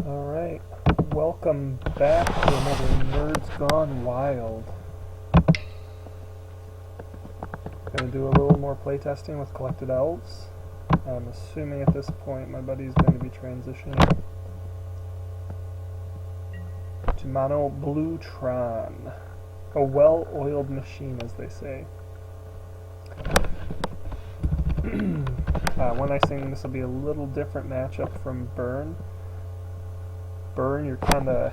Alright, welcome back to another Nerds Gone Wild. Gonna do a little more playtesting with collected elves. I'm assuming at this point my buddy's going to be transitioning to Mono Blue Tron. A well-oiled machine, as they say. One nice thing, this will be a little different matchup from Burn. Burn, you're kind of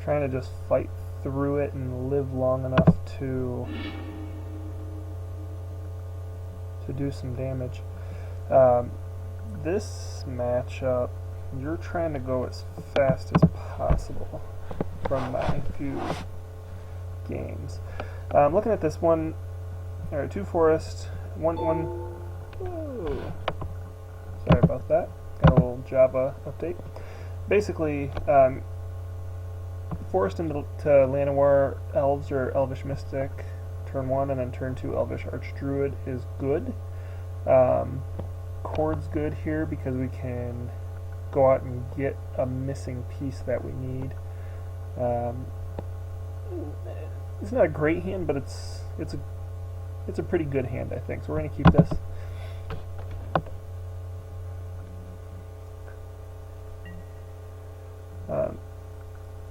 trying to just fight through it and live long enough to do some damage. This matchup, you're trying to go as fast as possible from my few games. Looking at this one, alright, 2 forest, one. Whoa. Sorry about that. Got a little Java update. Basically, forest into Llanowar Elves or Elvish Mystic, turn 1, and then turn 2 Elvish Archdruid is good. Chord's good here because we can go out and get a missing piece that we need. It's not a great hand, but it's a pretty good hand, I think. So we're going to keep this.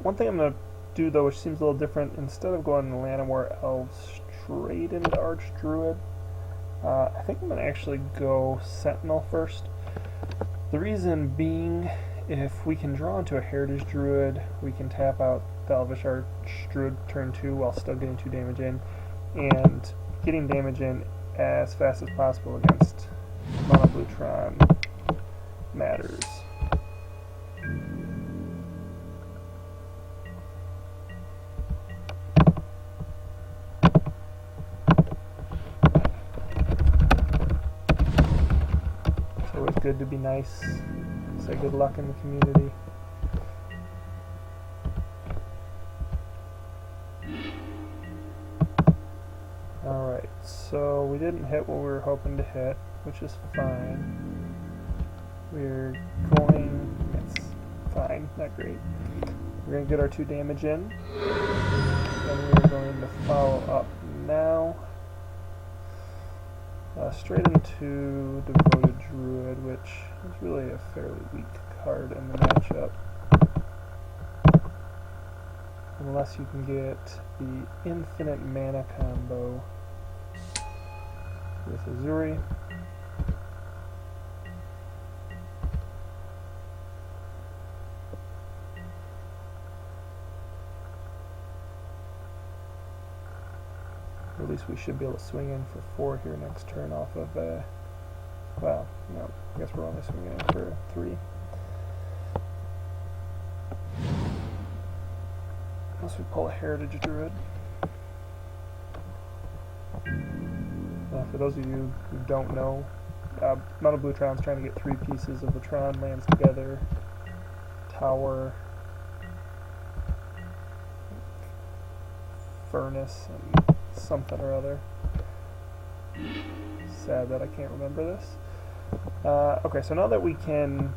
One thing I'm going to do, though, which seems a little different, instead of going Llanowar Elves straight into Archdruid, I think I'm going to actually go Sentinel first. The reason being, if we can draw into a Heritage Druid, we can tap out the Elvish Archdruid turn 2 while still getting 2 damage in, and getting damage in as fast as possible against Mono Blue Tron matters. Good to be nice. Say good luck in the community. Alright, so we didn't hit what we were hoping to hit, which is fine. We're going... it's fine, not great. We're going to get our 2 damage in. Then we're going to follow up now. Straight into Devoted Druid, which is really a fairly weak card in the matchup. Unless you can get the infinite mana combo with Azuri. At least we should be able to swing in for 4 here next turn off of well, no, I guess we're only swinging in for 3. Unless we pull a Heritage Druid. For those of you who don't know, Mono Blue Tron's trying to get 3 pieces of the Tron lands together. Tower, Furnace, and something or other. Sad that I can't remember this. Okay, so now that we can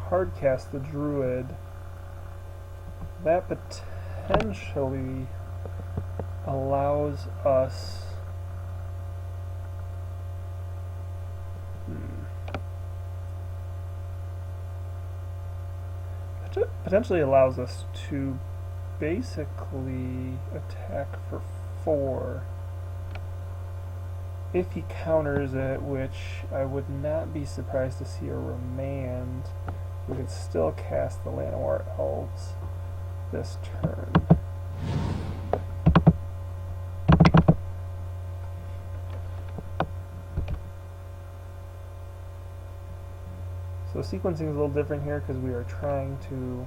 hardcast the Druid, that potentially allows us to basically attack for 4 if he counters it, which I would not be surprised to see a remand. We could still cast the Llanowar Elves this turn. So sequencing is a little different here because we are trying to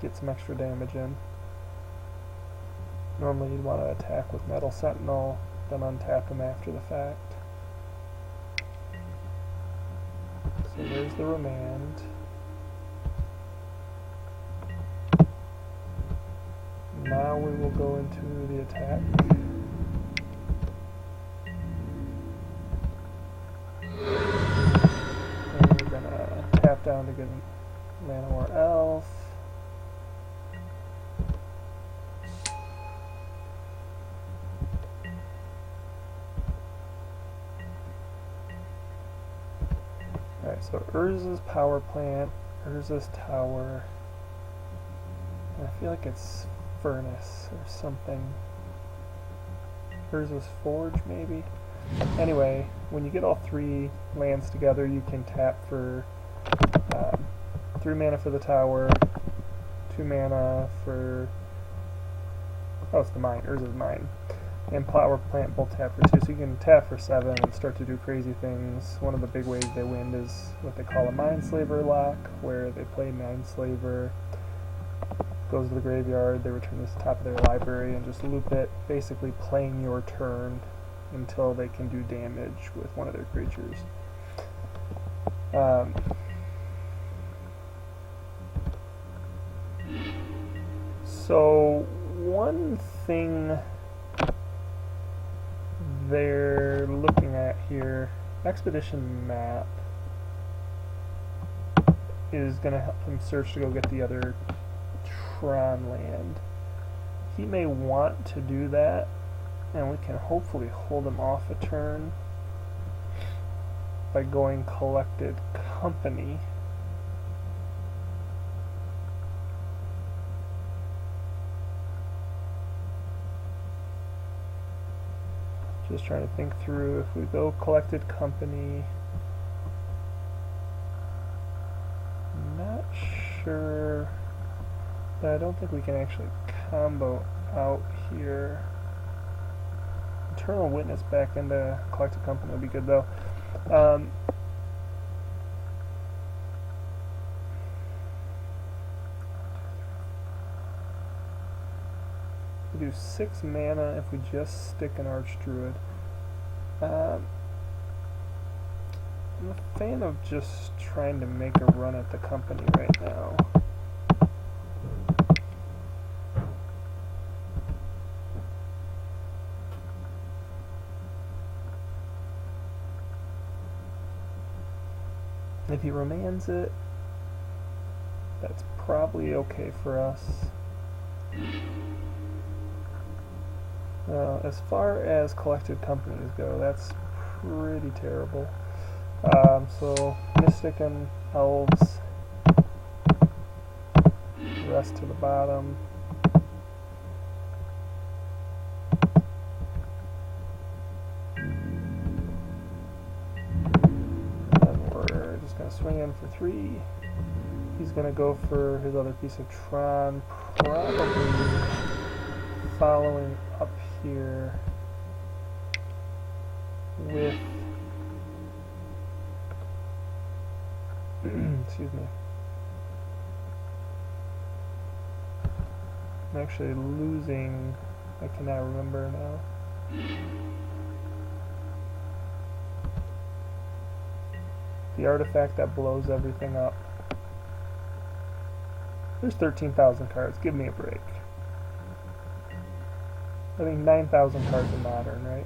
get some extra damage in. Normally you'd want to attack with Metal Sentinel, then untap him after the fact. So there's the remand. Now we will go into the attack. And to get an Llanowar Elf. Alright, so Urza's power plant, Urza's tower, and I feel like it's furnace or something. Urza's forge, maybe? Anyway, when you get all three lands together, you can tap for 3 mana for the tower, 2 mana for... oh, it's the mine, Urza's mine. And power plant both tap for 2, so you can tap for 7 and start to do crazy things. One of the big ways they win is what they call a Mineslaver lock, where they play Mineslaver, goes to the graveyard, they return this top of their library and just loop it, basically playing your turn until they can do damage with one of their creatures. So one thing they're looking at here, Expedition Map is going to help him search to go get the other Tron land. He may want to do that, and we can hopefully hold him off a turn by going Collected Company. Just trying to think through, if we go Collected Company, not sure, but I don't think we can actually combo out here. Eternal Witness back into Collected Company would be good though. We do 6 mana if we just stick an Archdruid. I'm a fan of just trying to make a run at the company right now. If he remands it, that's probably okay for us. As far as Collected Companies go, that's pretty terrible. So, Mystic and Elves, rest to the bottom. And we're just going to swing in for 3. He's going to go for his other piece of Tron, probably following up here with excuse me. I'm actually losing, I cannot remember now. The artifact that blows everything up. There's 13,000 cards, give me a break. I think 9,000 cards in Modern, right?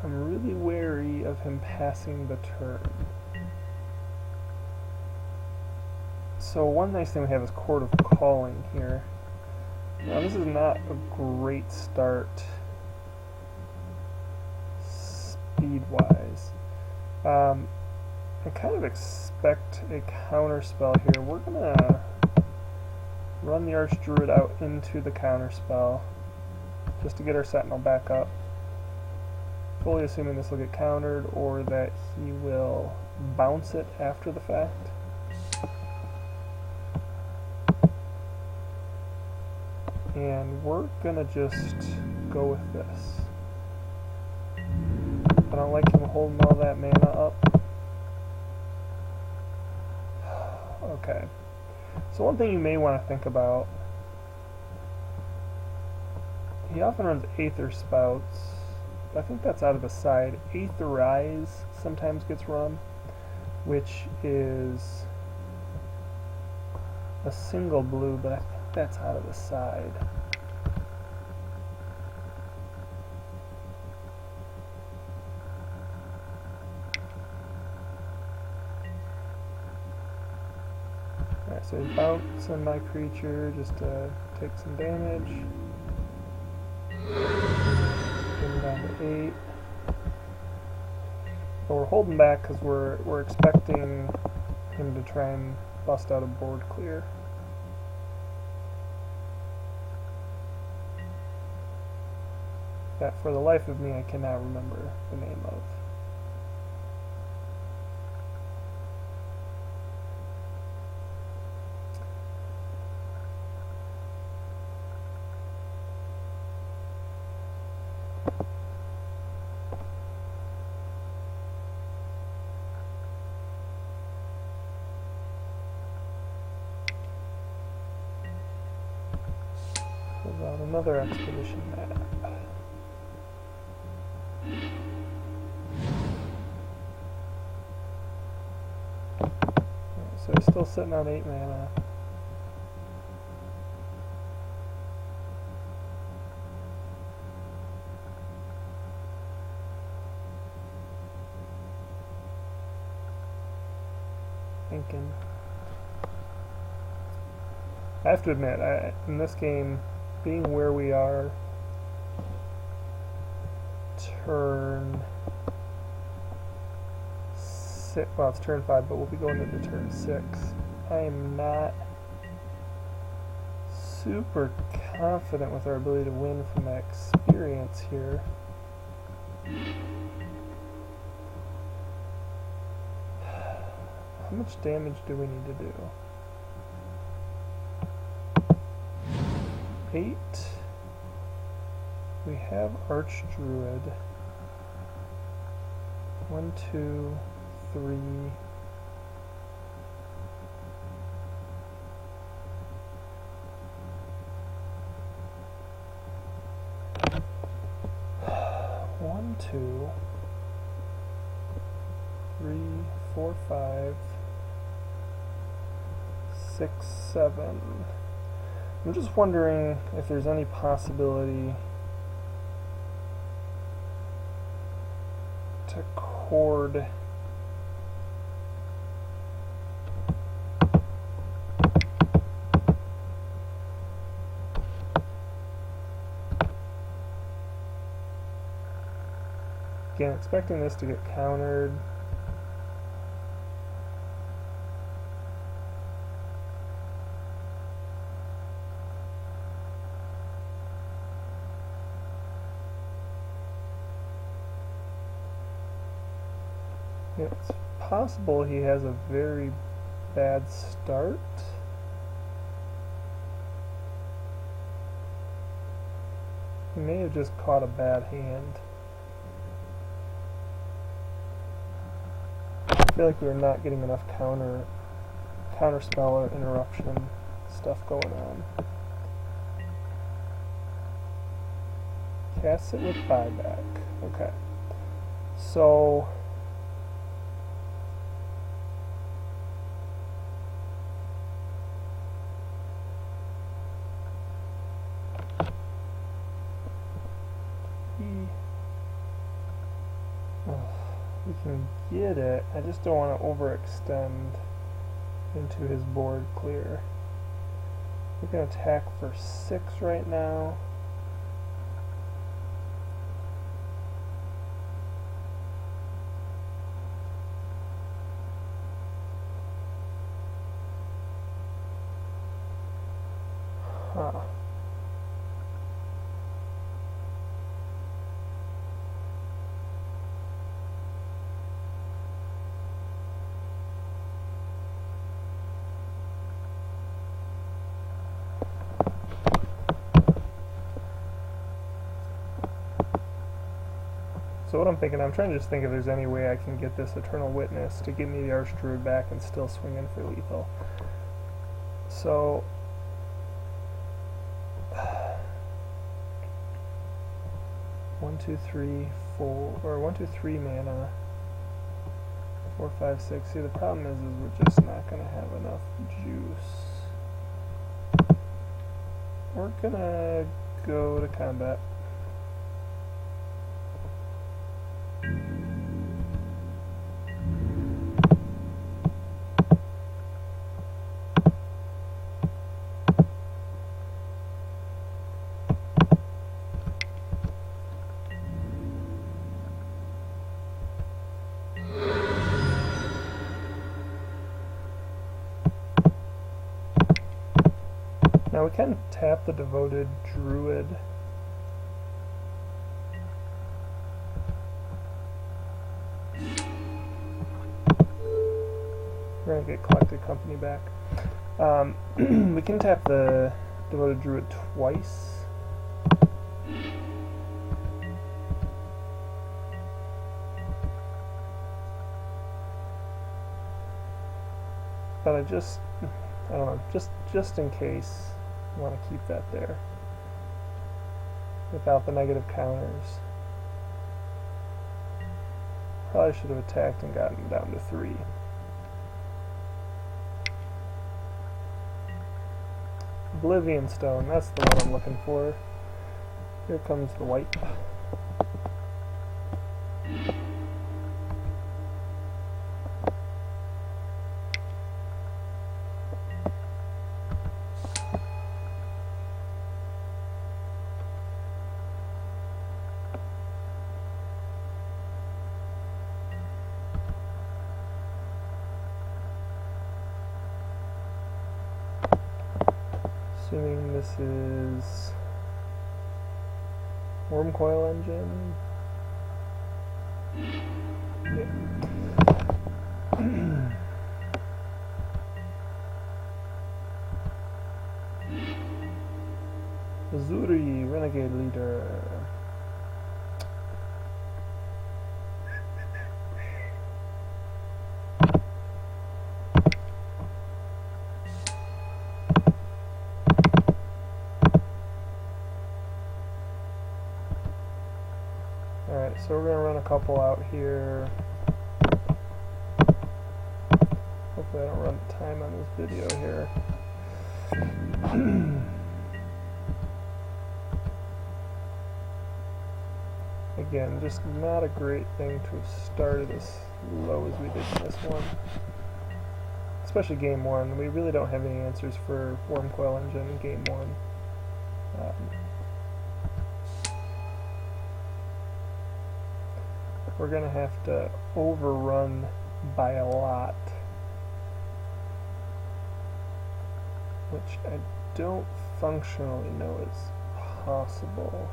I'm really wary of him passing the turn. So one nice thing we have is Court of Calling here. Now this is not a great start speed-wise. I kind of expect a counter spell here. We're gonna run the Archdruid out into the counter spell just to get our Sentinel back up. Fully assuming this will get countered or that he will bounce it after the fact. And we're gonna just go with this. I don't like him holding all that mana up. Okay. So one thing you may want to think about, he often runs Aether Spouts. I think that's out of the side. Aetherize sometimes gets run, which is a single blue, but I think that's out of the side. so he's bouncing my creature just to take some damage. Bring him down to 8. But we're holding back because we're expecting him to try and bust out a board clear. That for the life of me I cannot remember the name of. Pulls out another expedition map. So he's still sitting on 8 mana. Thinking. I have to admit, in this game, being where we are, turn 6, well, it's turn 5, but we'll be going into turn 6. I am not super confident with our ability to win from that experience here. How much damage do we need to do? 8. We have Archdruid. 1, 2, 3. One, 2, 3, 4, 5, 6, 7. I'm just wondering if there's any possibility to cord again, expecting this to get countered. It's possible he has a very bad start. He may have just caught a bad hand. I feel like we're not getting enough counter spell or interruption stuff going on. Cast it with buyback. Okay. So we can get it. I just don't want to overextend into his board clear. We can attack for 6 right now. Huh. So what I'm thinking, I'm trying to just think if there's any way I can get this Eternal Witness to give me the Archdruid back and still swing in for lethal. So 1, 2, 3, 4, or 1, 2, 3 mana. 4, 5, 6. See, the problem is we're just not gonna have enough juice. We're gonna go to combat. Now we can tap the Devoted Druid. We're gonna get Collected Company back. We can tap the Devoted Druid twice. But I don't know, just in case, I want to keep that there without the negative counters. Probably should have attacked and gotten down to 3. Oblivion Stone, that's the one I'm looking for. Here comes the white. Assuming this is Worm Coil Engine. Yeah. Azuri, Renegade Leader. Alright, so we're going to run a couple out here. Hopefully I don't run time on this video here. Again, just not a great thing to have started as low as we did in this one. Especially game 1. We really don't have any answers for Worm Coil Engine in game 1. We're going to have to overrun by a lot, which I don't functionally know is possible.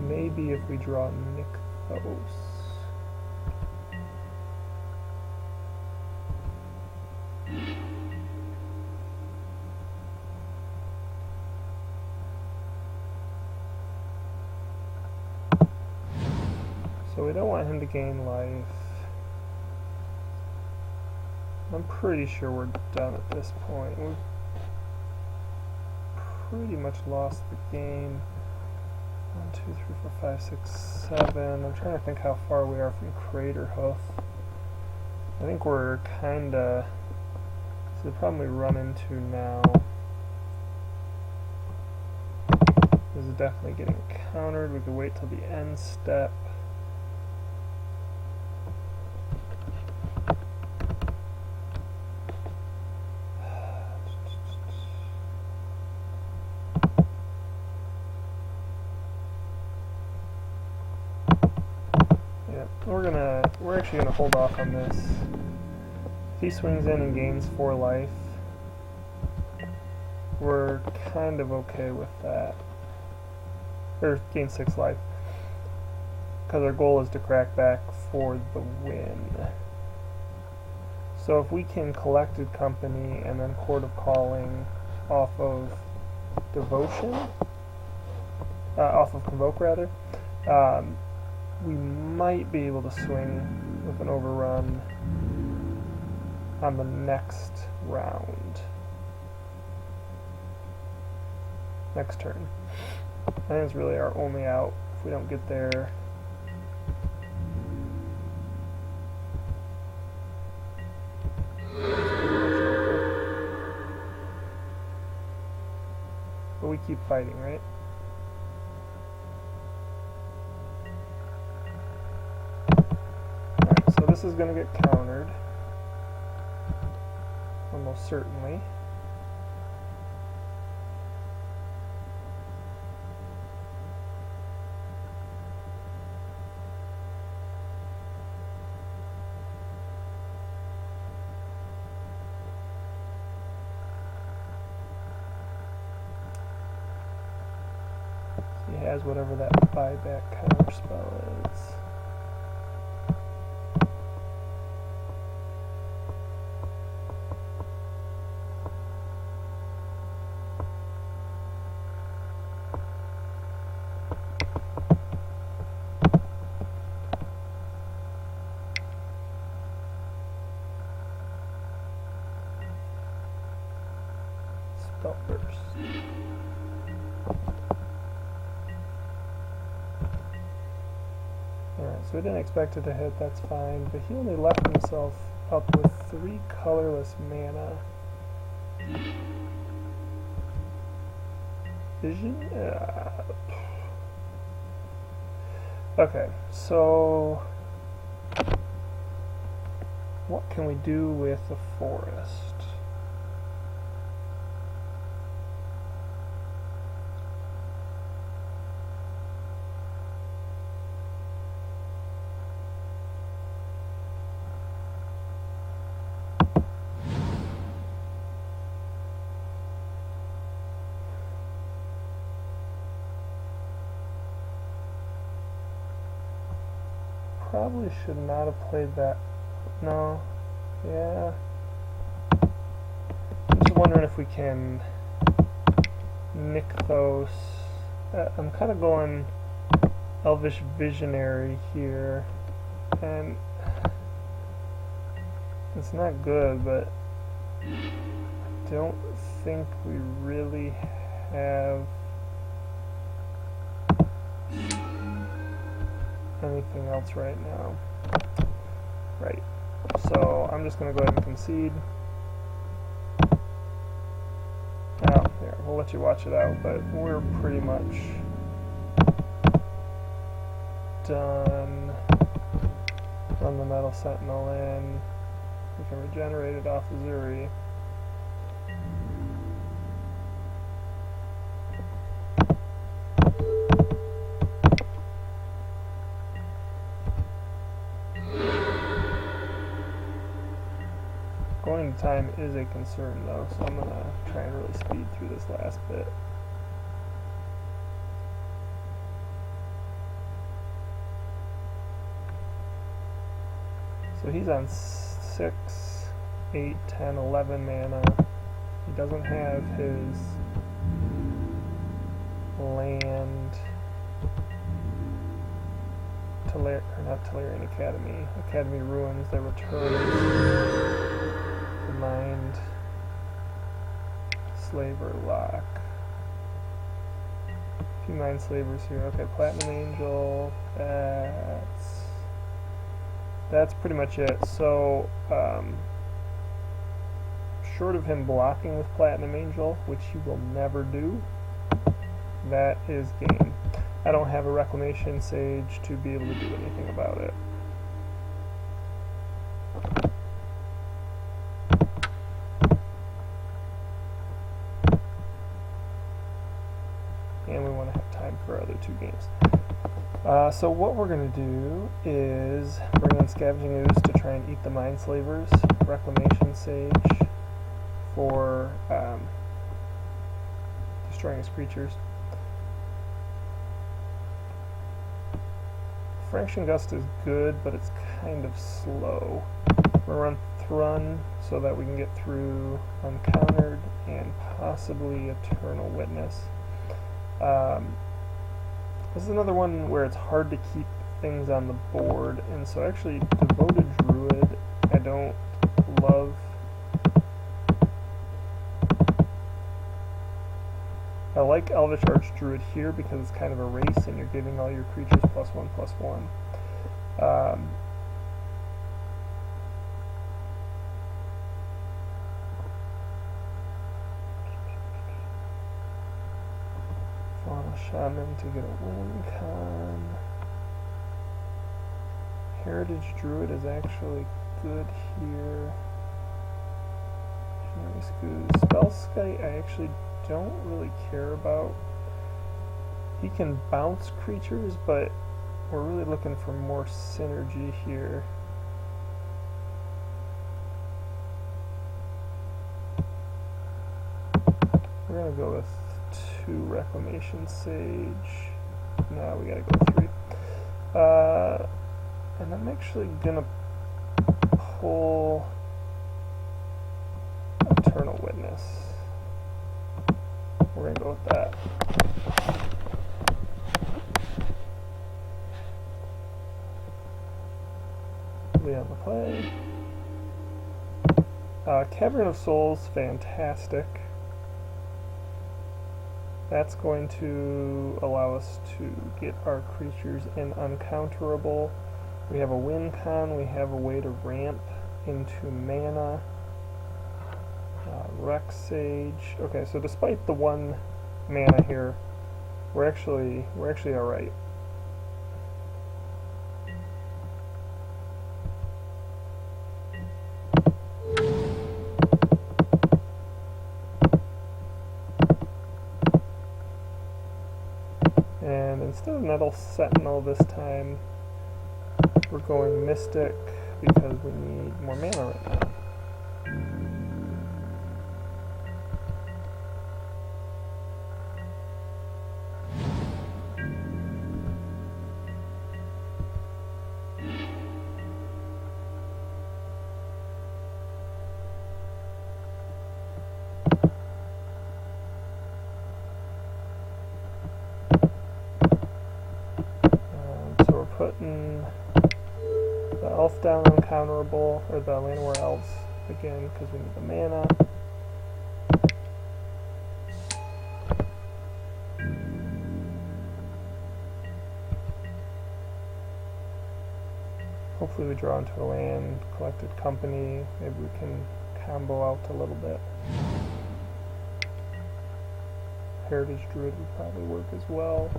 Maybe if we draw Nykthos. So we don't want him to gain life. I'm pretty sure we're done at this point. We've pretty much lost the game. 1, 2, 3, 4, 5, 6, 7. I'm trying to think how far we are from Crater Hoof. I think we're kinda... So the problem we run into now is definitely getting countered. We could wait till the end step. We're actually gonna hold off on this. If he swings in and gains 4 life, we're kind of okay with that. Or gain 6 life. Because our goal is to crack back for the win. So if we can Collected Company and then Court of Calling off of Devotion, off of Convoke rather, we might be able to swing with an overrun on the next round. Next turn. I think it's really our only out if we don't get there. But we keep fighting, right? So this is going to get countered, almost certainly. He has whatever that buyback counter spell is. Spell burst. Alright, so we didn't expect it to hit, that's fine, but he only left himself up with 3 colorless mana. Vision? Okay, so what can we do with the forest? Probably should not have played that. No. Yeah. I'm just wondering if we can Nykthos. I'm kind of going Elvish Visionary here. And it's not good, but I don't think we really have anything else right now. Right. So I'm just going to go ahead and concede. Oh, here, we'll let you watch it out, but we're pretty much done. Run the Metal Sentinel in. We can regenerate it off Azuri. Going to time is a concern though, so I'm going to try and really speed through this last bit. So he's on 6, 8, 10, 11 mana. He doesn't have his land, not Tolarian Academy Ruins, that returns the Mind Slaver lock. A few Mind Slavers here. Okay, Platinum Angel, that's pretty much it. So, short of him blocking with Platinum Angel, which he will never do, that is game. I don't have a Reclamation Sage to be able to do anything about it. And we want to have time for our other 2 games. So what we're going to do is bring in Scavenging Ooze to try and eat the Mind Slavers, Reclamation Sage for destroying his creatures. Fraction Gust is good, but it's kind of slow. We're going to run Tron so that we can get through Uncountered and possibly Eternal Witness. This is another one where it's hard to keep things on the board, and so actually Devoted Druid I don't love. I like Elvish Archdruid here because it's kind of a race and you're giving all your creatures +1/+1. Fauna Shaman to get a win con. Heritage Druid is actually good here. Spellskite I actually don't really care about. He can bounce creatures, but we're really looking for more synergy here. We're going to go with 2 Reclamation Sage. No, we gotta go 3. And I'm actually gonna pull Eternal Witness. We're gonna go with that. We have the play. Cavern of Souls, fantastic. That's going to allow us to get our creatures in uncounterable. We have a win con, we have a way to ramp into mana. Rex Sage. Okay, so despite the 1 mana here, we're actually alright. And instead of Nettle Sentinel this time, we're going Mystic because we need more mana right now. So we're putting the Elf down uncounterable, or the Llanowar Elves again because we need the mana. Hopefully we draw into a land, Collected Company, maybe we can combo out a little bit. Heritage Druid would probably work as well.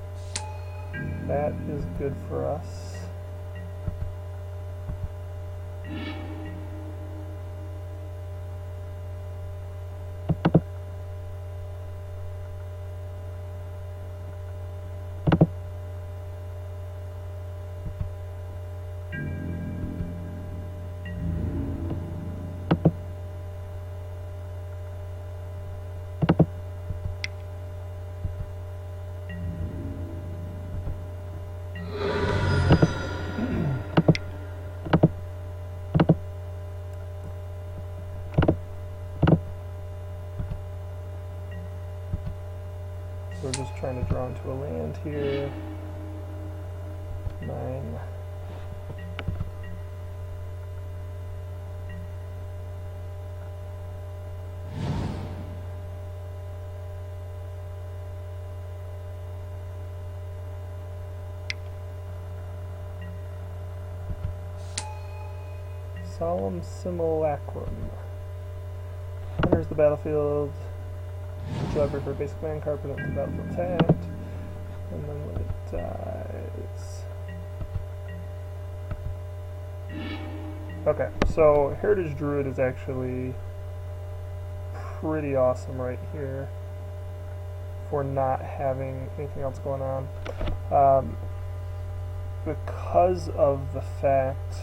That is good for us. We're just trying to draw into a land here. 9. Solemn Simulacrum. Enters the battlefield. Lever for basic land card, put it into the battlefield tapped, and then when it dies. Okay, so Heritage Druid is actually pretty awesome right here for not having anything else going on. Because of the fact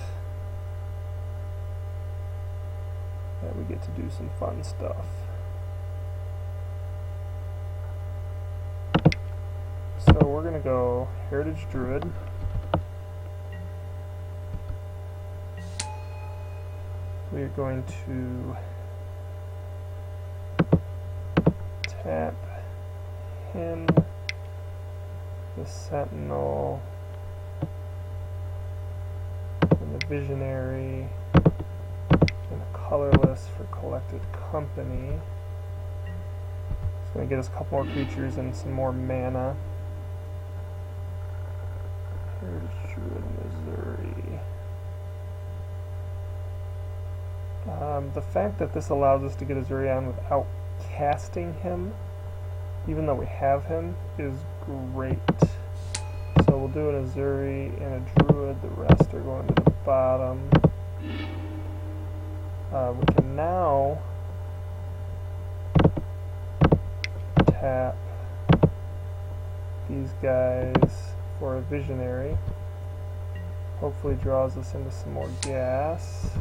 that we get to do some fun stuff. So we're going to go Heritage Druid. We are going to tap him, the Sentinel, and the Visionary, and a colorless for Collected Company. It's going to get us a couple more creatures and some more mana. Heritage Druid, Missouri. The fact that this allows us to get Azurion without casting him, even though we have him, is great. So we'll do an Azuri and a Druid, the rest are going to the bottom. We can now tap these guys for a Visionary. Hopefully draws us into some more gas.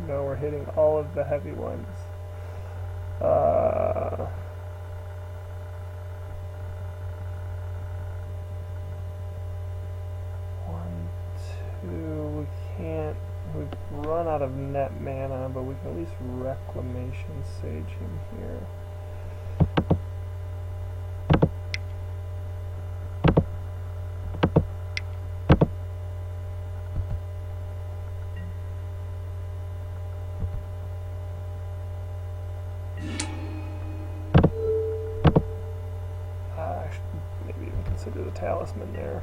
No, we're hitting all of the heavy ones. run out of net mana, but we can at least Reclamation Sage him here. Maybe even consider the Talisman there.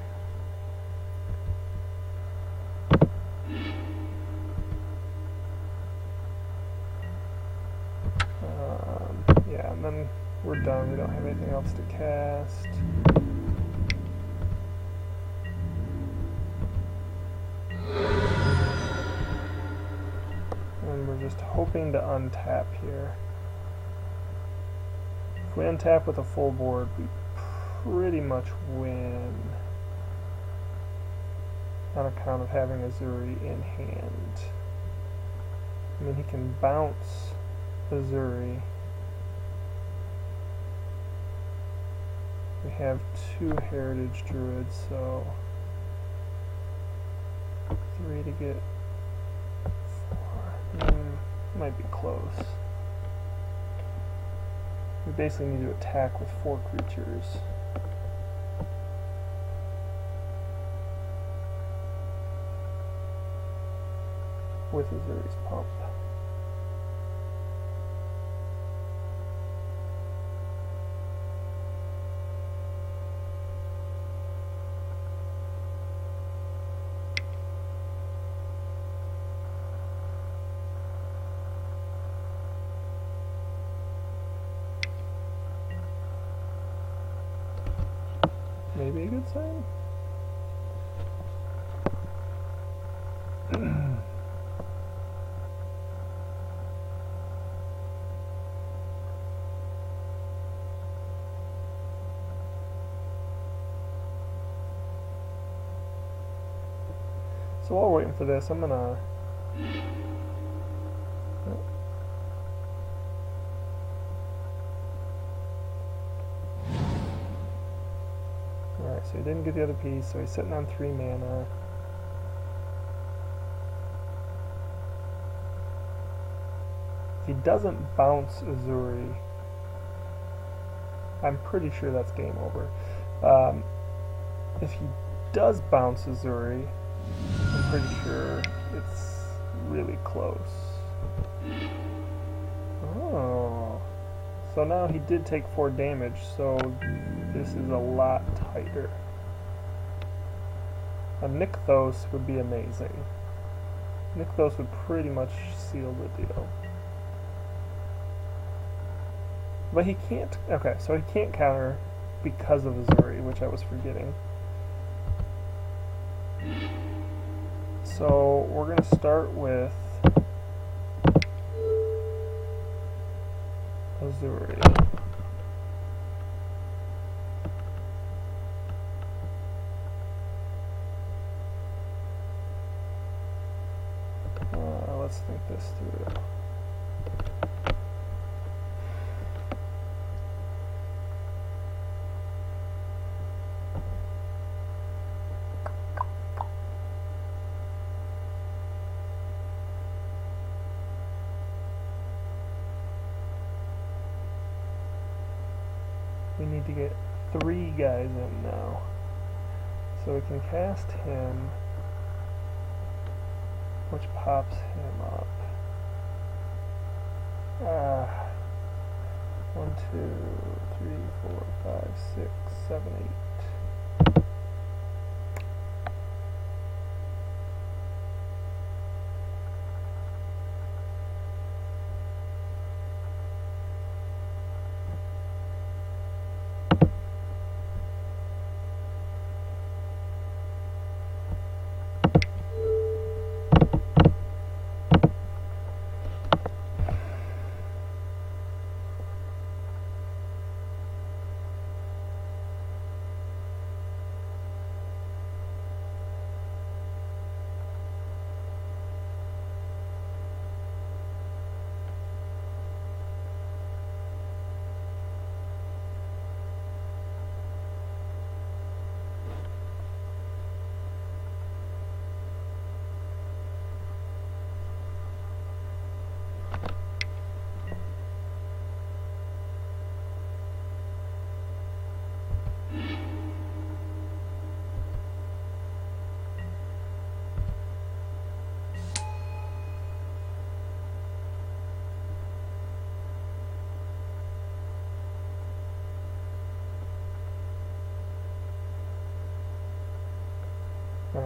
Yeah, and then we're done. We don't have anything else to cast. And we're just hoping to untap here. If we untap with a full board, we pretty much win on account of having Azuri in hand. I mean, he can bounce Azuri. We have 2 Heritage Druids, so 3 to get 4. Might be close. We basically need to attack with 4 creatures. With Azuri's Pump. Maybe a good sign? So while we're waiting for this, I'm gonna... Alright, so he didn't get the other piece, so he's sitting on 3 mana. If he doesn't bounce Azuri, I'm pretty sure that's game over. If he does bounce Azuri, I'm pretty sure it's really close. Oh. So now he did take 4 damage, so this is a lot tighter. A Nykthos would be amazing. Nykthos would pretty much seal the deal. But he can't... Okay, so he can't counter because of Azuri, which I was forgetting. So we're going to start with Azuri. Let's think this through. We need to get 3 guys in now. So we can cast him, which pops him up. 1, 2, 3, 4, 5, 6, 7, 8.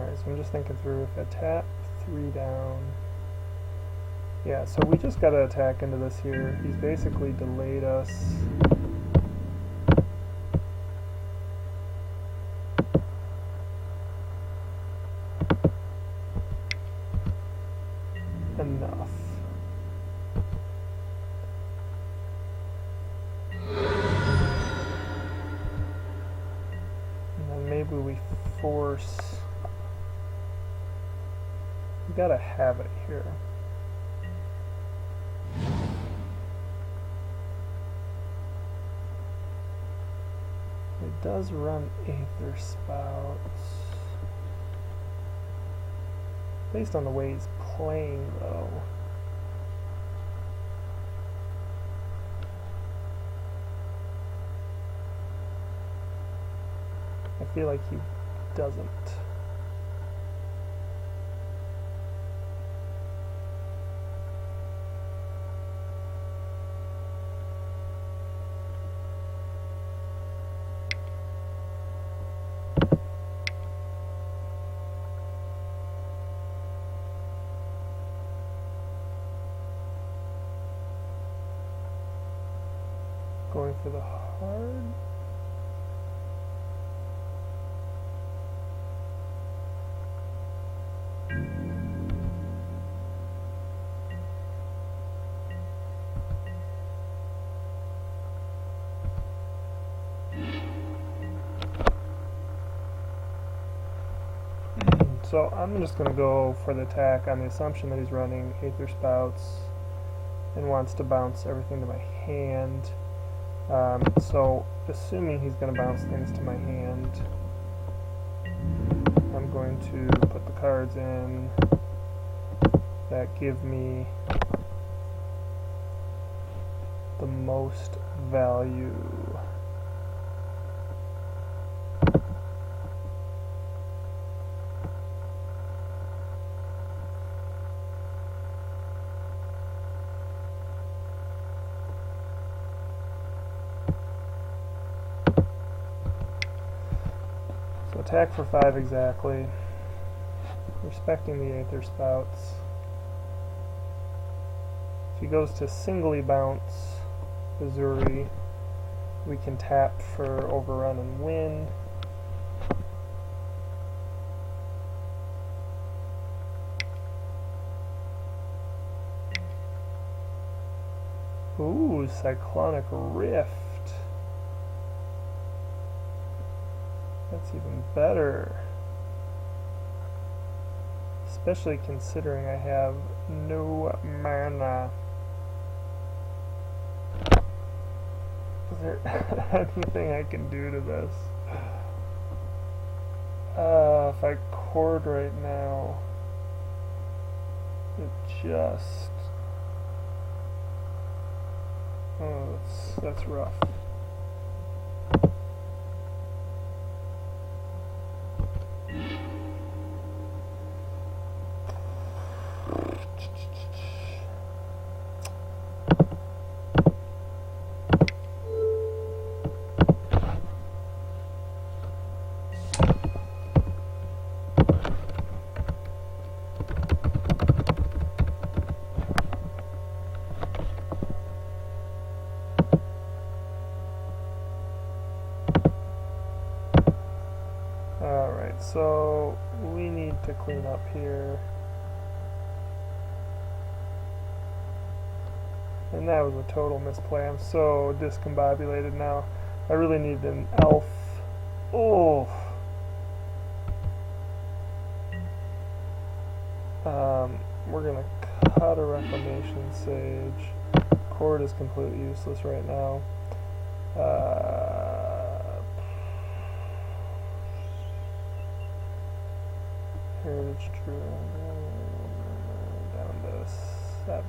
Alright, so I'm just thinking through if I tap 3 down. Yeah, so we just gotta attack into this here. He's basically delayed us. Enough. And then maybe we force. We gotta have it here. It does run Aether Spouts. Based on the way he's playing, though. I feel like he doesn't. Going for the hard. So I'm just going to go for the attack on the assumption that he's running Aether Spouts and wants to bounce everything to my hand. So assuming he's going to bounce things to my hand, I'm going to put the cards in that give me the most value. Attack for 5 exactly, respecting the Aether Spouts. If he goes to singly bounce Missouri, we can tap for overrun and win. Ooh, Cyclonic Rift. That's even better. Especially considering I have no mana. Is there anything I can do to this? If I chord right now, it just... Oh, that's rough. So we need to clean up here. And that was a total misplay. I'm so discombobulated now. I really need an elf. Oh. We're gonna cut a Reclamation Sage. Chord is completely useless right now. Heritage True down to 7.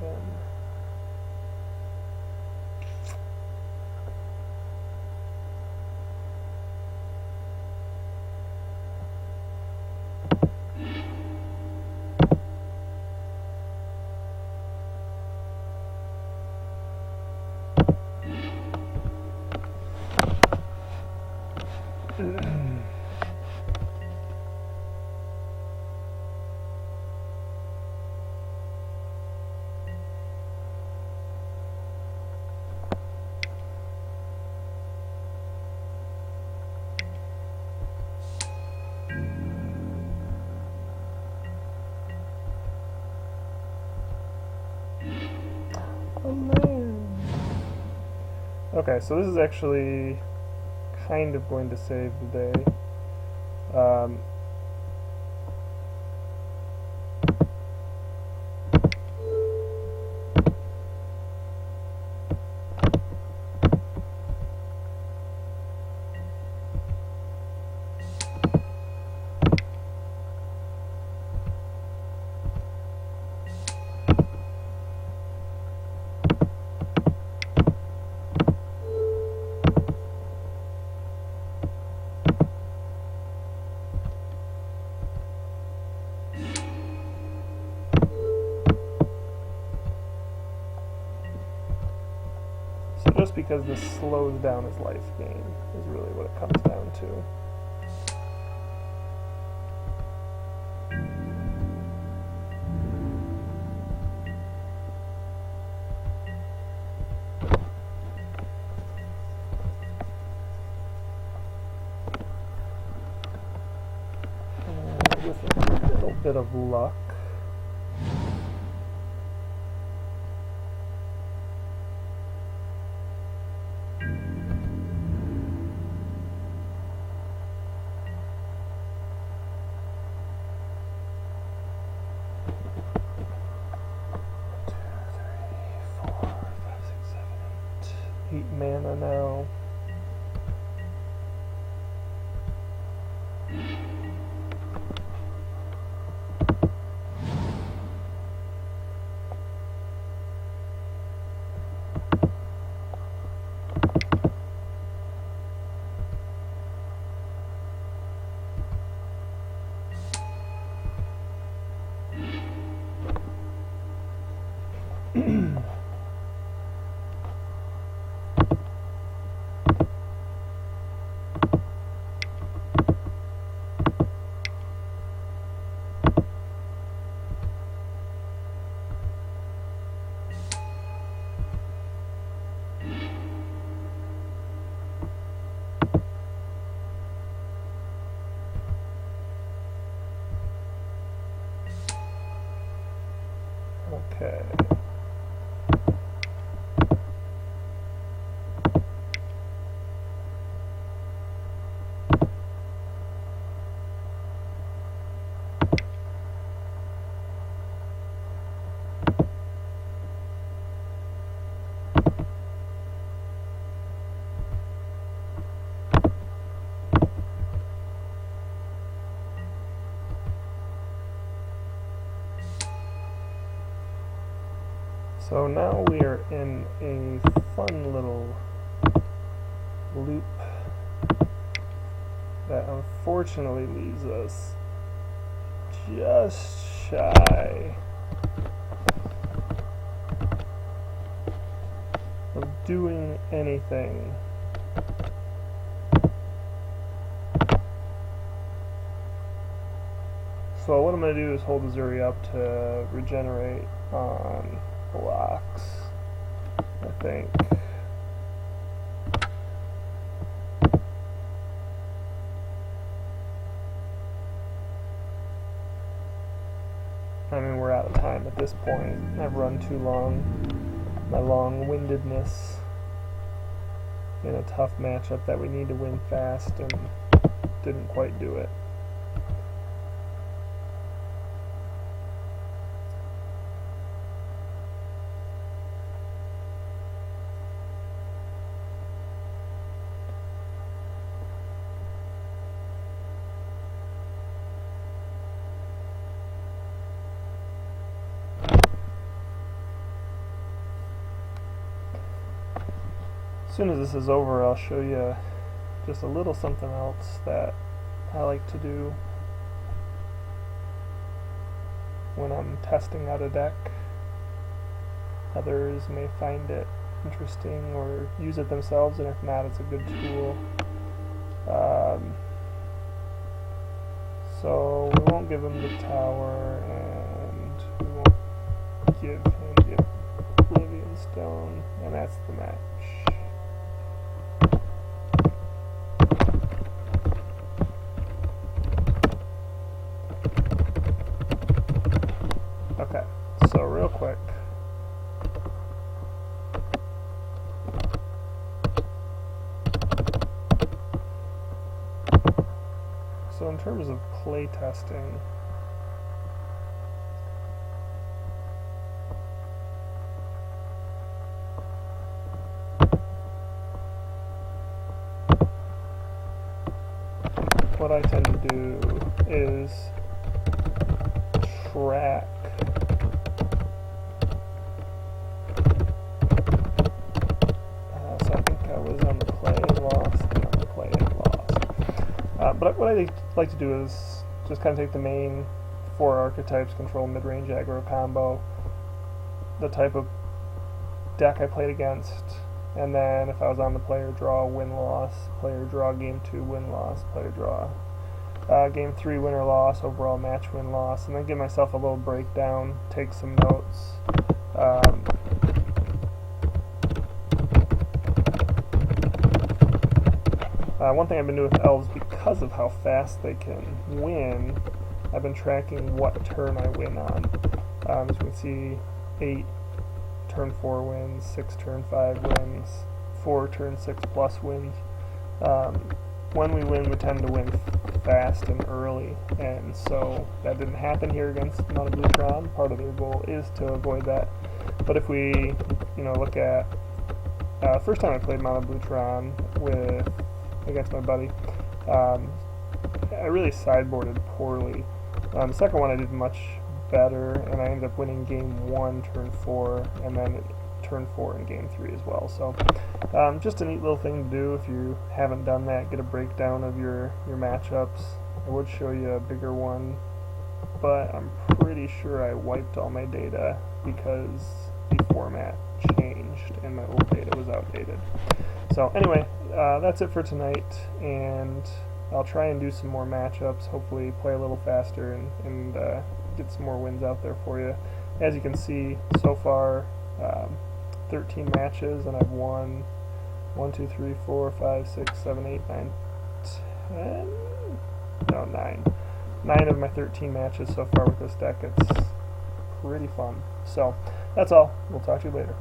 Oh man. Okay, so this is actually kind of going to save the day. So just because this slows down his life gain is really what it comes down to. With a little bit of luck. Eight mana now. Okay. So now we are in a fun little loop that unfortunately leaves us just shy of doing anything. So what I'm going to do is hold Azuri up to regenerate on blocks, I think. I mean, we're out of time at this point. I've run too long. My long-windedness in a tough matchup that we need to win fast and didn't quite do it. As soon as this is over, I'll show you just a little something else that I like to do when I'm testing out a deck. Others may find it interesting or use it themselves, and if not, it's a good tool. So we won't give him the tower, and we won't give him the Oblivion Stone, and that's the match. Okay, so real quick, in terms of play testing, what I tend to do is track so I think I was on the play and lost, and on the play and lost. But what I like to do is just kind of take the main 4 archetypes, control, mid-range, aggro, combo, the type of deck I played against, and then if I was on the player draw, win-loss, player draw, game 2, win-loss, player draw, game 3, win or loss, overall match win-loss, and then give myself a little breakdown, take some notes. One thing I've been doing with Elves, because of how fast they can win, I've been tracking what turn I win on. As you can see, 8 turn 4 wins, 6 turn 5 wins, 4 turn 6 plus wins. When we win, we tend to win fast and early, and so that didn't happen here against Mono Blue Tron. Part of their goal is to avoid that. But if we, look at first time I played Mono Blue Tron against my buddy, I really sideboarded poorly. The second one I did much better, and I ended up winning game 1, turn 4, and then turn 4 in game 3 as well. So just a neat little thing to do if you haven't done that. Get a breakdown of your matchups. I would show you a bigger one, but I'm pretty sure I wiped all my data because the format changed and my old data was outdated. So anyway, that's it for tonight, and I'll try and do some more matchups, hopefully play a little faster and get some more wins out there for you. As you can see, so far, 13 matches, and I've won 1, 2, 3, 4, 5, 6, 7, 8, 9, 10, no, 9. 9 of my 13 matches so far with this deck. It's pretty fun. So, that's all. We'll talk to you later.